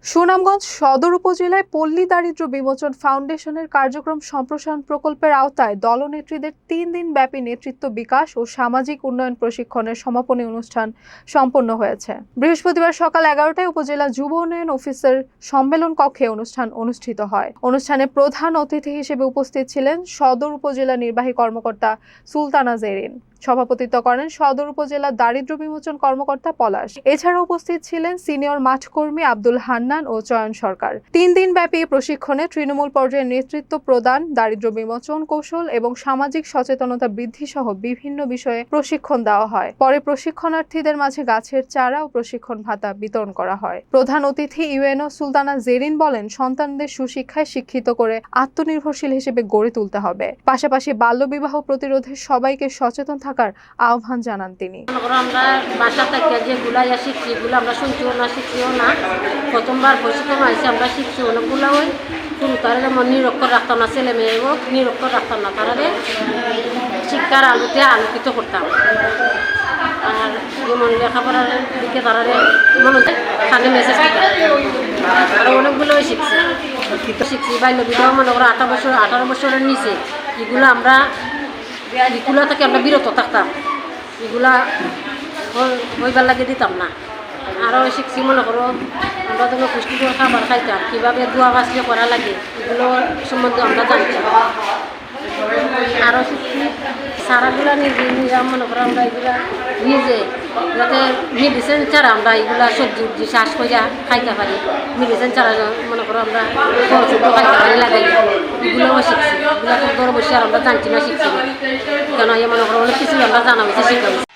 সুনামগঞ্জ সদর উপজেলায় পল্লী দারিদ্র্য বিমোচন ফাউন্ডেশনের কার্যক্রম সম্প্রসারণ প্রকল্পের আওতায় দলনেত্রীদের ৩ দিন ব্যাপী নেতৃত্ব বিকাশ ও সামাজিক উন্নয়ন প্রশিক্ষণের সমাপনী অনুষ্ঠান সম্পন্ন হয়েছে। বৃহস্পতিবার সকাল 11টায় উপজেলা যুব উন্নয়ন অফিসের সম্মেলন কক্ষে অনুষ্ঠান অনুষ্ঠিত হয়। অনুষ্ঠানে প্রধান অতিথি হিসেবে উপস্থিত ছিলেন সদর উপজেলা নির্বাহী কর্মকর্তা সুলতানা জেরিন। সভাপতিত্ব করেন সদর উপজেলা দারিদ্র্য বিমোচন কর্মকর্তা পলাশ। এছাড়া উপস্থিত ছিলেন সিনিয়র মাঠকর্মী আব্দুল হান্নান ও চয়ন সরকার। ৩ দিন ব্যাপী প্রশিক্ষণে তৃণমূল পর্যায়ে নেতৃত্ব প্রদান, দারিদ্র্য বিমোচন কৌশল এবং সামাজিক সচেতনতা বৃদ্ধি সহ বিভিন্ন বিষয়ে প্রশিক্ষণ দেওয়া হয়। পরে প্রশিক্ষণার্থীদের মাঝে গাছের চারা ও প্রশিক্ষণ ভাতা বিতরণ করা হয়। প্রধান অতিথি ইউএনও সুলতানা জেরিন বলেন, সন্তানদের সুশিক্ষায় শিক্ষিত করে আত্মনির্ভরশীল হিসেবে গড়ে তুলতে হবে। পাশাপাশি বাল্যবিবাহ প্রতিরোধে সবাইকে সচেতন থাকার আহ্বান জানান তিনি। আমরা বাসা থেকে যেগুলো শিখছি এগুলো আমরা শুনছিও না, শিখছিও না। প্রথমবার প্রশিক্ষণ হয়েছে, আমরা শিখছি অনেকগুলো ওই শুরু তারা যেমন নিরক্ষর রাখতাম না, ছেলে মেয়েও নিরক্ষর রাখতাম না, তারা শিক্ষার আলোতে আলোকিত করতাম। আর যেমন লেখাপড়ার দিকে তারা মনে খানে মেসেজ দিতাম। আরও অনেকগুলোই শিখছি বাল্য বিবাহ মনে করো 18 বছরের নিচে এগুলো আমরা এগুলো থেকে আমরা বিরত থাকতাম, এগুলা হইবার লাগে দিতাম না। আরও শিখছি মনে করো আমরা যখন পুষ্টিকর খাবার খাইতাম, কীভাবে দোয়া বাঁচলে করা লাগে এগুলো সম্বন্ধে আমরা জানছি। আরও শিখছি সারাগুলা নিজে মনে করো আমরা এগুলা নিজে যাতে মেডিসিন ছাড়া আমরা এগুলা সবজি উবজি চাষ করিয়া খাইতে পারি, মেডিসিন ছাড়া মনে করো আমরা ফল শুদ্ধ খাইতে পারি লাগাই, এগুলোও শিখছি। এগুলো তো ধরো বসে আর আমরা জানছি না, শিখছি না কেন মনে করো অনেক কিছু আমরা জানা হয়েছে, শিখা হয়েছে।